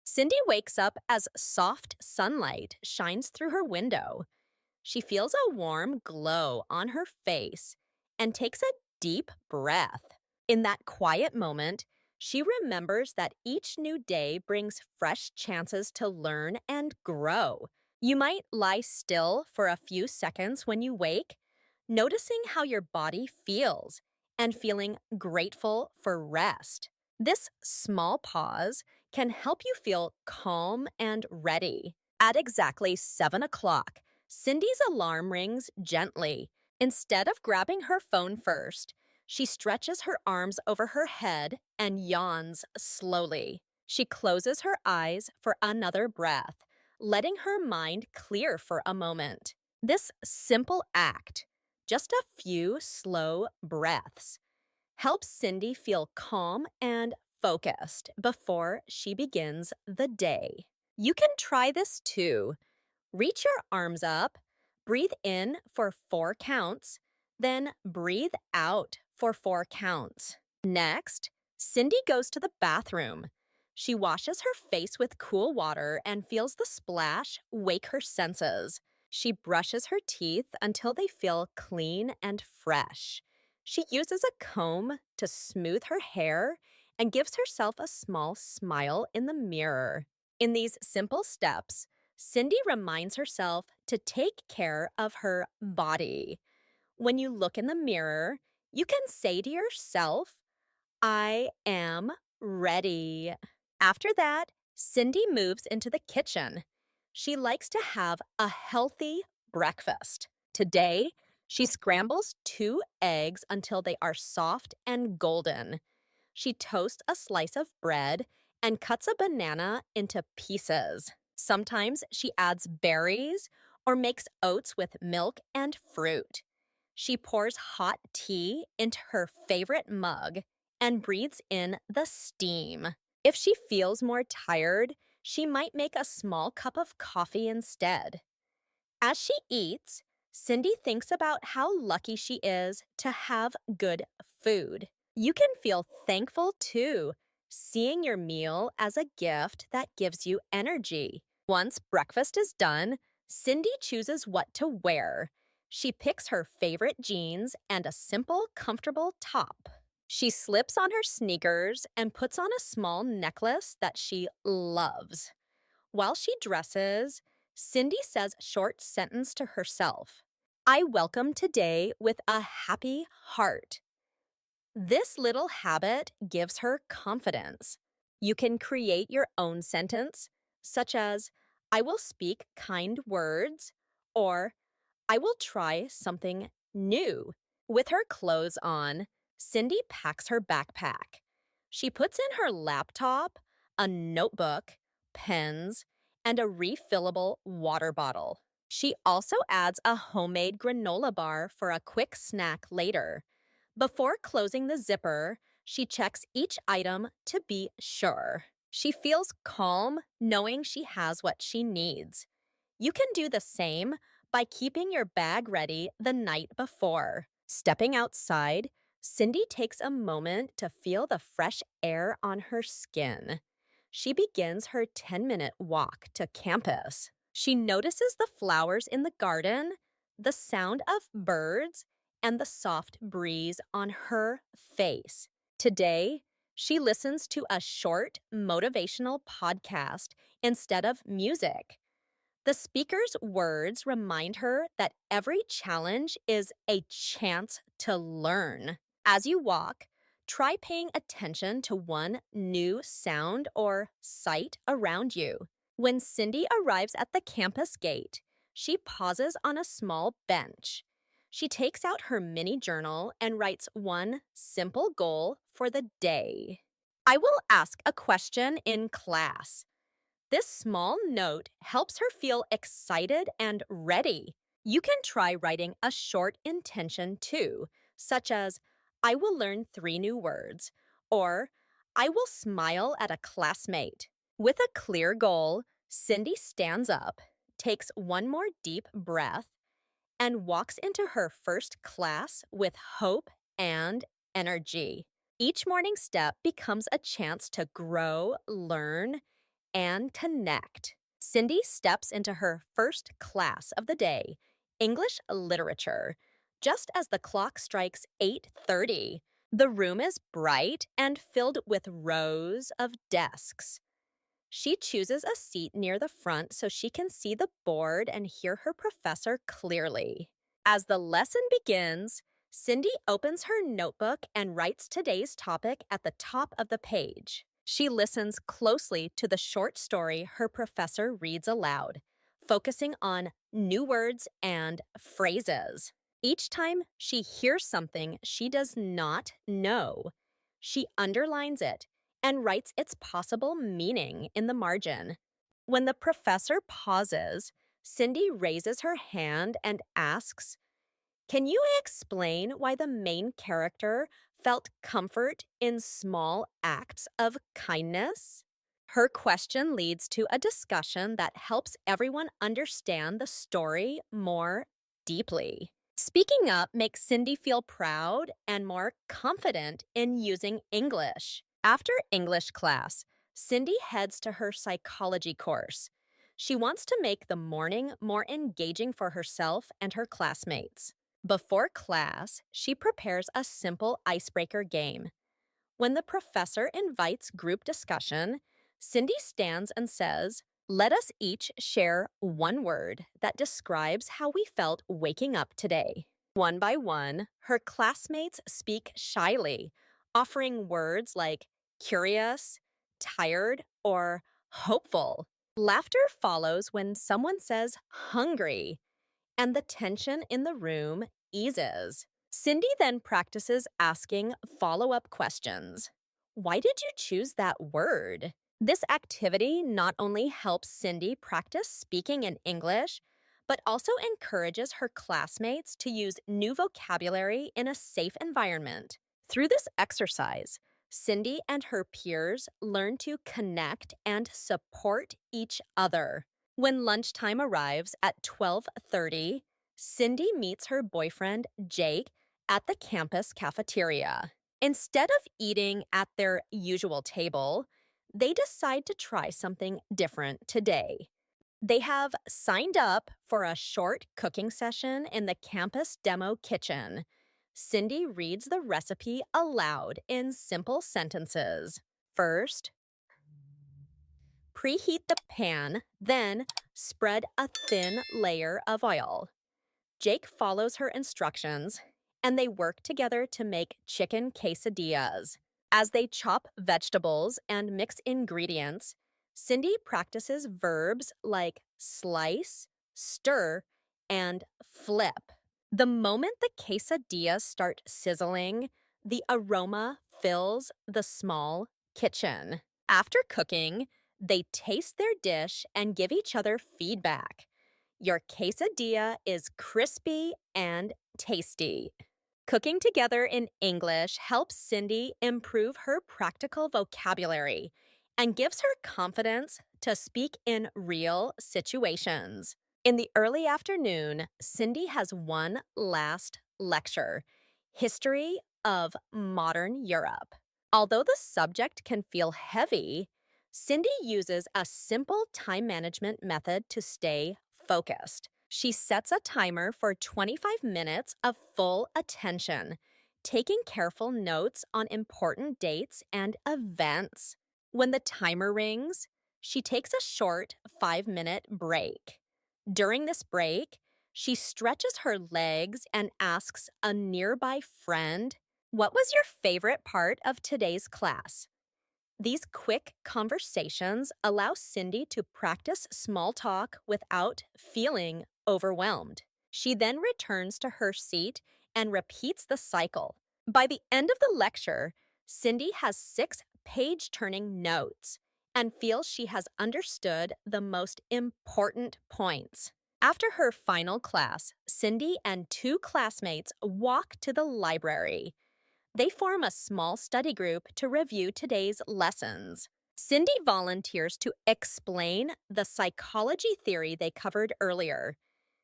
Cindy wakes up as soft sunlight shines through her window. She feels a warm glow on her face and takes a deep breath. In that quiet moment, she remembers that each new day brings fresh chances to learn and grow. You might lie still for a few seconds when you wake, noticing how your body feels and feeling grateful for rest. This small pause can help you feel calm and ready. At exactly 7 o'clock, Cindy's alarm rings gently. Instead of grabbing her phone first, she stretches her arms over her head and yawns slowly. She closes her eyes for another breath, letting her mind clear for a moment. This simple act, just a few slow breaths, helps Cindy feel calm and focused before she begins the day. You can try this too. Reach your arms up, breathe in for 4 counts, then breathe out for 4 counts. Next, Cindy goes to the bathroom. She washes her face with cool water and feels the splash wake her senses. She brushes her teeth until they feel clean and fresh. She uses a comb to smooth her hair and gives herself a small smile in the mirror. In these simple steps, Cindy reminds herself to take care of her body. When you look in the mirror, you can say to yourself, I am ready. After that, Cindy moves into the kitchen. She likes to have a healthy breakfast. Today, she scrambles 2 eggs until they are soft and golden. She toasts a slice of bread and cuts a banana into pieces. Sometimes she adds berries or makes oats with milk and fruit. She pours hot tea into her favorite mug and breathes in the steam. If she feels more tired, she might make a small cup of coffee instead. As she eats, Cindy thinks about how lucky she is to have good food. You can feel thankful too, seeing your meal as a gift that gives you energy. Once breakfast is done, Cindy chooses what to wear. She picks her favorite jeans and a simple, comfortable top. She slips on her sneakers and puts on a small necklace that she loves. While she dresses, Cindy says a short sentence to herself. I welcome today with a happy heart. This little habit gives her confidence. You can create your own sentence, such as, I will speak kind words, or I will try something new. With her clothes on, Cindy packs her backpack. She puts in her laptop, a notebook, pens, and a refillable water bottle. She also adds a homemade granola bar for a quick snack later. Before closing the zipper, she checks each item to be sure. She feels calm knowing she has what she needs. You can do the same by keeping your bag ready the night before. Stepping outside, Cindy takes a moment to feel the fresh air on her skin. She begins her 10-minute walk to campus. She notices the flowers in the garden, the sound of birds, and the soft breeze on her face. Today, she listens to a short motivational podcast instead of music. The speaker's words remind her that every challenge is a chance to learn. As you walk, try paying attention to one new sound or sight around you. When Cindy arrives at the campus gate, she pauses on a small bench. She takes out her mini journal and writes one simple goal for the day. I will ask a question in class. This small note helps her feel excited and ready. You can try writing a short intention too, such as, I will learn 3 new words, or I will smile at a classmate. With a clear goal, Cindy stands up, takes one more deep breath, and walks into her first class with hope and energy. Each morning step becomes a chance to grow, learn, and connect. Cindy steps into her first class of the day, English literature, just as the clock strikes 8:30. The room is bright and filled with rows of desks. She chooses a seat near the front so she can see the board and hear her professor clearly. As the lesson begins, Cindy opens her notebook and writes today's topic at the top of the page. She listens closely to the short story her professor reads aloud, focusing on new words and phrases. Each time she hears something she does not know, she underlines it and writes its possible meaning in the margin. When the professor pauses, Cindy raises her hand and asks, "Can you explain why the main character felt comfort in small acts of kindness?" Her question leads to a discussion that helps everyone understand the story more deeply. Speaking up makes Cindy feel proud and more confident in using English. After English class, Cindy heads to her psychology course. She wants to make the morning more engaging for herself and her classmates. Before class, she prepares a simple icebreaker game. When the professor invites group discussion, Cindy stands and says, "Let us each share one word that describes how we felt waking up today." One by one, her classmates speak shyly, offering words like curious, tired, or hopeful. Laughter follows when someone says hungry, and the tension in the room eases. Cindy then practices asking follow up questions. Why did you choose that word? This activity not only helps Cindy practice speaking in English, but also encourages her classmates to use new vocabulary in a safe environment. Through this exercise, Cindy and her peers learn to connect and support each other. When lunchtime arrives at 12:30, Cindy meets her boyfriend, Jake, at the campus cafeteria. Instead of eating at their usual table, they decide to try something different today. They have signed up for a short cooking session in the campus demo kitchen. Cindy reads the recipe aloud in simple sentences. First, preheat the pan, then spread a thin layer of oil. Jake follows her instructions, and they work together to make chicken quesadillas. As they chop vegetables and mix ingredients, Cindy practices verbs like slice, stir, and flip. The moment the quesadillas start sizzling, the aroma fills the small kitchen. After cooking, they taste their dish and give each other feedback. Your quesadilla is crispy and tasty. Cooking together in English helps Cindy improve her practical vocabulary and gives her confidence to speak in real situations. In the early afternoon, Cindy has one last lecture, History of Modern Europe. Although the subject can feel heavy, Cindy uses a simple time management method to stay focused. She sets a timer for 25 minutes of full attention, taking careful notes on important dates and events. When the timer rings, she takes a short 5-minute break. During this break, she stretches her legs and asks a nearby friend, "What was your favorite part of today's class?" These quick conversations allow Cindy to practice small talk without feeling overwhelmed. She then returns to her seat and repeats the cycle. By the end of the lecture, Cindy has 6 page-turning notes and feels she has understood the most important points. After her final class, Cindy and 2 classmates walk to the library. They form a small study group to review today's lessons. Cindy volunteers to explain the psychology theory they covered earlier.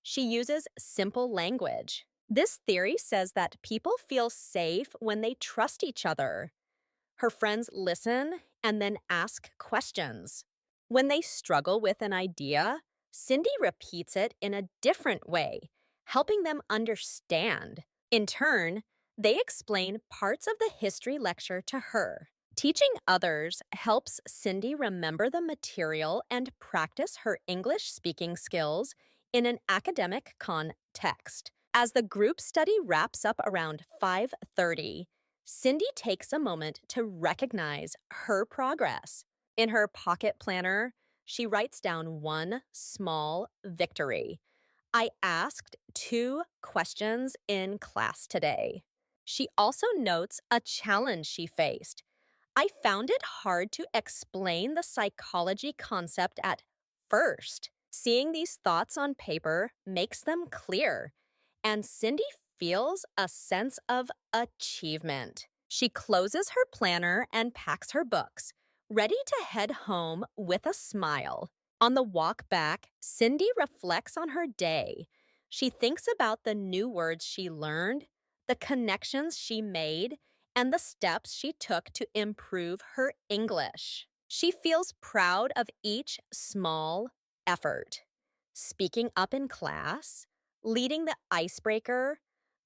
She uses simple language. This theory says that people feel safe when they trust each other. Her friends listen and then ask questions. When they struggle with an idea, Cindy repeats it in a different way, helping them understand. In turn, they explain parts of the history lecture to her. Teaching others helps Cindy remember the material and practice her English speaking skills in an academic context. As the group study wraps up around 5:30, Cindy takes a moment to recognize her progress. In her pocket planner, she writes down one small victory. I asked 2 questions in class today. She also notes a challenge she faced. I found it hard to explain the psychology concept at first. Seeing these thoughts on paper makes them clear, and Cindy feels a sense of achievement. She closes her planner and packs her books, ready to head home with a smile. On the walk back, Cindy reflects on her day. She thinks about the new words she learned, the connections she made, and the steps she took to improve her English. She feels proud of each small effort. Speaking up in class, leading the icebreaker,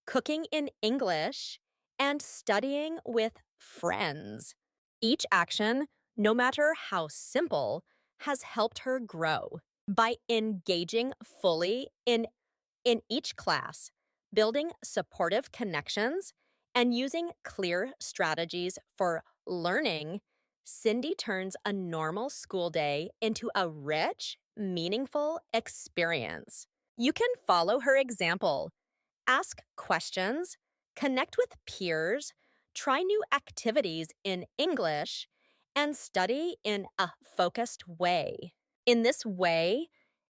cooking in English, and studying with friends. Each action, no matter how simple, has helped her grow. By engaging fully in each class, building supportive connections, and using clear strategies for learning, Cindy turns a normal school day into a rich, meaningful experience. You can follow her example, ask questions, connect with peers, try new activities in English, and study in a focused way. In this way,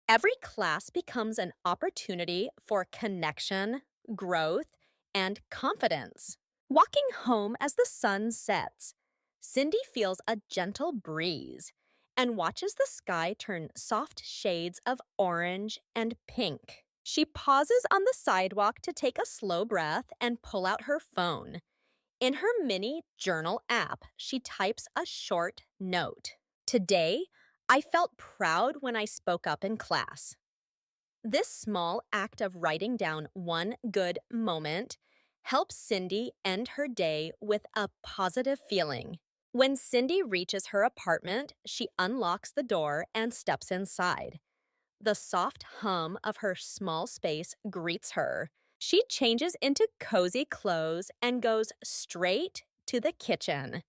every class becomes an opportunity for connection, growth, and confidence. Walking home as the sun sets, Cindy feels a gentle breeze and watches the sky turn soft shades of orange and pink. She pauses on the sidewalk to take a slow breath and pull out her phone. In her mini journal app, she types a short note. Today, I felt proud when I spoke up in class. This small act of writing down one good moment helps Cindy end her day with a positive feeling. When Cindy reaches her apartment, she unlocks the door and steps inside. The soft hum of her small space greets her. She changes into cozy clothes and goes straight to the kitchen.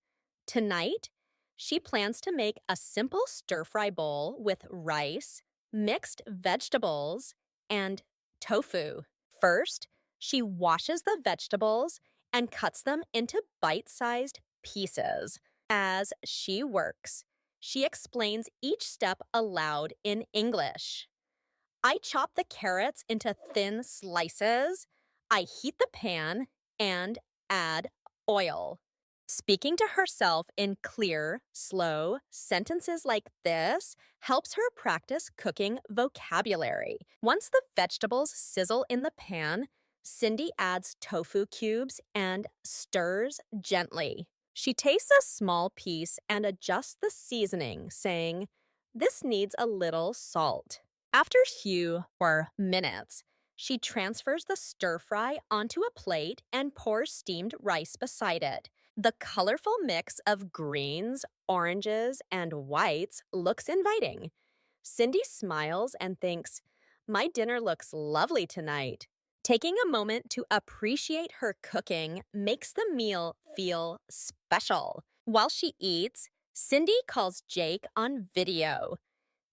Tonight, she plans to make a simple stir-fry bowl with rice, mixed vegetables, and tofu. First, she washes the vegetables and cuts them into bite-sized pieces. As she works, she explains each step aloud in English. I chop the carrots into thin slices. I heat the pan and add oil. Speaking to herself in clear, slow sentences like this helps her practice cooking vocabulary. Once the vegetables sizzle in the pan, Cindy adds tofu cubes and stirs gently. She tastes a small piece and adjusts the seasoning, saying, "This needs a little salt." After few or minutes, she transfers the stir fry onto a plate and pours steamed rice beside it. The colorful mix of greens, oranges, and whites looks inviting. Cindy smiles and thinks, "My dinner looks lovely tonight." Taking a moment to appreciate her cooking makes the meal feel special. While she eats, Cindy calls Jake on video.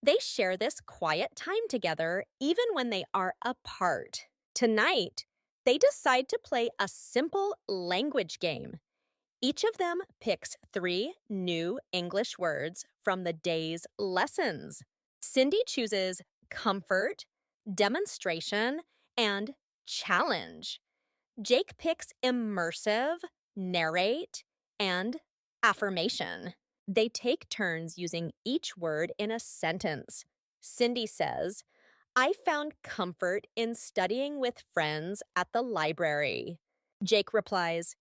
They share this quiet time together even when they are apart. Tonight, they decide to play a simple language game. Each of them picks 3 new English words from the day's lessons. Cindy chooses comfort, demonstration, and challenge. Jake picks immersive, narrate, and affirmation. They take turns using each word in a sentence. Cindy says, I found comfort in studying with friends at the library. Jake replies,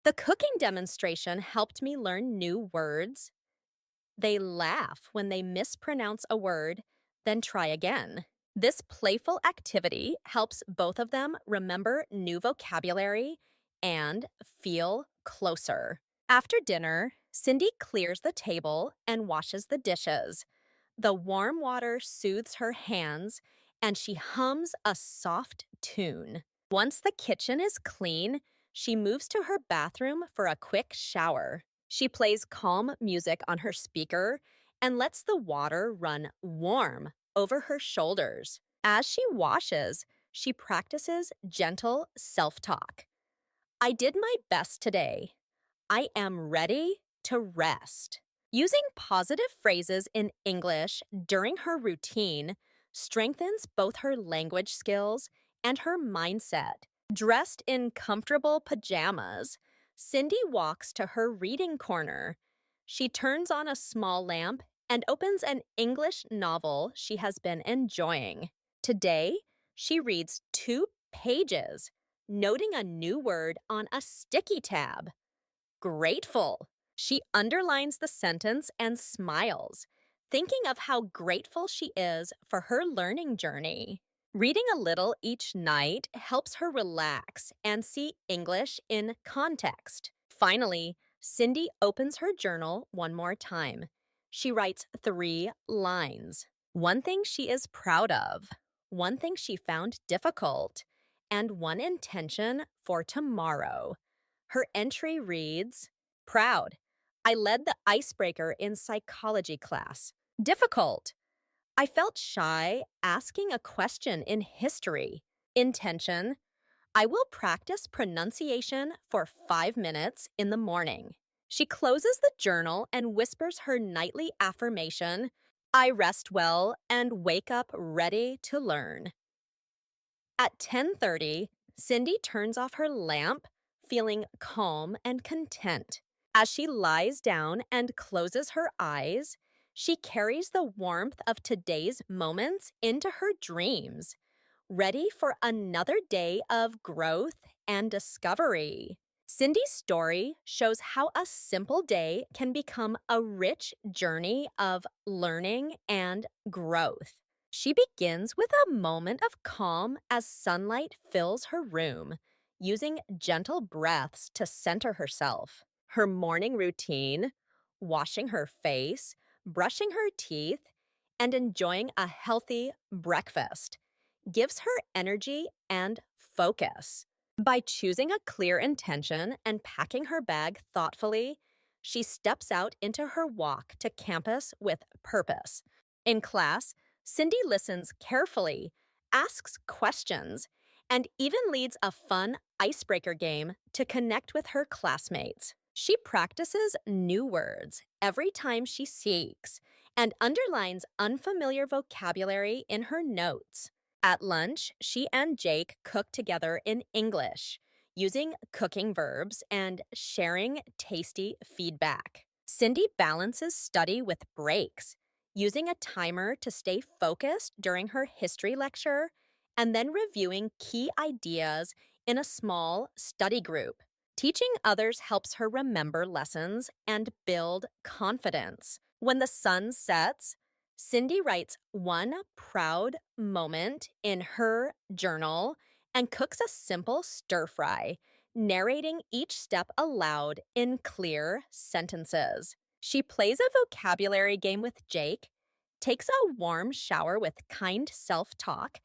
the cooking demonstration helped me learn new words. They laugh when they mispronounce a word, then try again. This playful activity helps both of them remember new vocabulary and feel closer. After dinner, Cindy clears the table and washes the dishes. The warm water soothes her hands, and she hums a soft tune. Once the kitchen is clean, she moves to her bathroom for a quick shower. She plays calm music on her speaker and lets the water run warm over her shoulders. As she washes, she practices gentle self talk. I did my best today. I am ready to rest. Using positive phrases in English during her routine strengthens both her language skills and her mindset. Dressed in comfortable pajamas, Cindy walks to her reading corner. She turns on a small lamp and opens an English novel she has been enjoying. Today, she reads 2 pages, noting a new word on a sticky tab. Grateful. She underlines the sentence and smiles, thinking of how grateful she is for her learning journey. Reading a little each night helps her relax and see English in context. Finally, Cindy opens her journal one more time. She writes 3 lines. One thing she is proud of, one thing she found difficult, and one intention for tomorrow. Her entry reads, Proud. I led the icebreaker in psychology class. Difficult. I felt shy asking a question in history. Intention. I will practice pronunciation for 5 minutes in the morning. She closes the journal and whispers her nightly affirmation, I rest well and wake up ready to learn. At 10:30, Cindy turns off her lamp, feeling calm and content. As she lies down and closes her eyes, she carries the warmth of today's moments into her dreams, ready for another day of growth and discovery. Cindy's story shows how a simple day can become a rich journey of learning and growth. She begins with a moment of calm as sunlight fills her room, using gentle breaths to center herself. Her morning routine, washing her face, brushing her teeth, and enjoying a healthy breakfast, gives her energy and focus. By choosing a clear intention and packing her bag thoughtfully, she steps out into her walk to campus with purpose. In class, Cindy listens carefully, asks questions, and even leads a fun icebreaker game to connect with her classmates. She practices new words every time she speaks and underlines unfamiliar vocabulary in her notes. At lunch, she and Jake cook together in English, using cooking verbs and sharing tasty feedback. Cindy balances study with breaks, using a timer to stay focused during her history lecture, and then reviewing key ideas in a small study group. Teaching others helps her remember lessons and build confidence. When the sun sets, Cindy writes one proud moment in her journal and cooks a simple stir fry, narrating each step aloud in clear sentences. She plays a vocabulary game with Jake, takes a warm shower with kind self talk,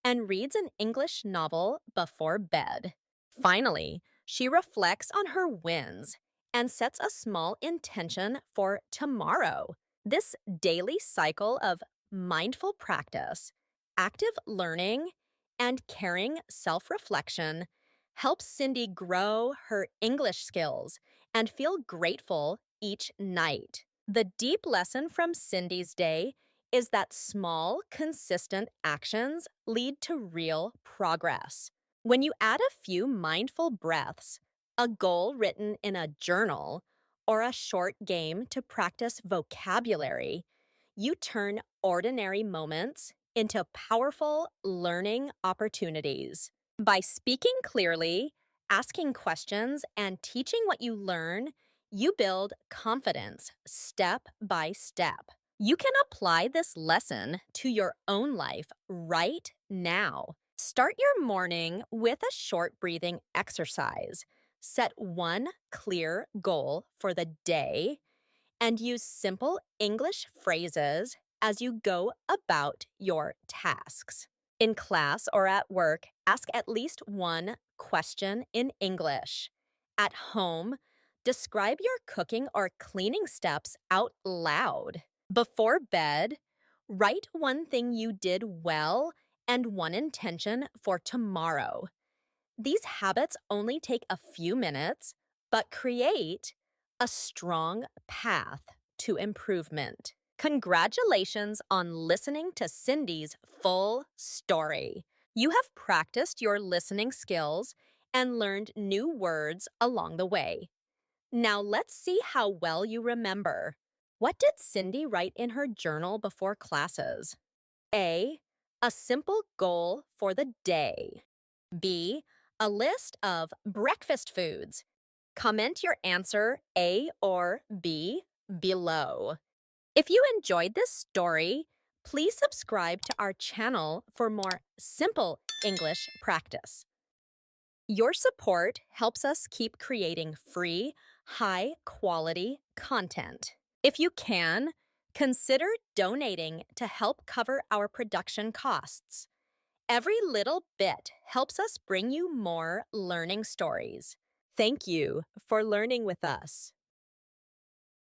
and reads an English novel before bed. Finally, she reflects on her wins and sets a small intention for tomorrow. This daily cycle of mindful practice, active learning, and caring self reflection helps Cindy grow her English skills and feel grateful each night. The deep lesson from Cindy's day is that small, consistent actions lead to real progress. When you add a few mindful breaths, a goal written in a journal, or a short game to practice vocabulary, you turn ordinary moments into powerful learning opportunities. By speaking clearly, asking questions, and teaching what you learn, You build confidence step by step. You can apply this lesson to your own life right now. Start your morning with a short breathing exercise. Set one clear goal for the day and use simple English phrases as you go about your tasks. In class or at work, ask at least one question in English. At home, describe your cooking or cleaning steps out loud. Before bed, write one thing you did well and one intention for tomorrow. These habits only take a few minutes, but create a strong path to improvement. Congratulations on listening to Cindy's full story. You have practiced your listening skills and learned new words along the way. Now let's see how well you remember. What did Cindy write in her journal before classes? A. A simple goal for the day. B. A list of breakfast foods. Comment your answer A or B below. If you enjoyed this story, please subscribe to our channel for more simple English practice. Your support helps us keep creating free, high-quality content. If you can, consider donating to help cover our production costs. Every little bit helps us bring you more learning stories. Thank you for learning with us.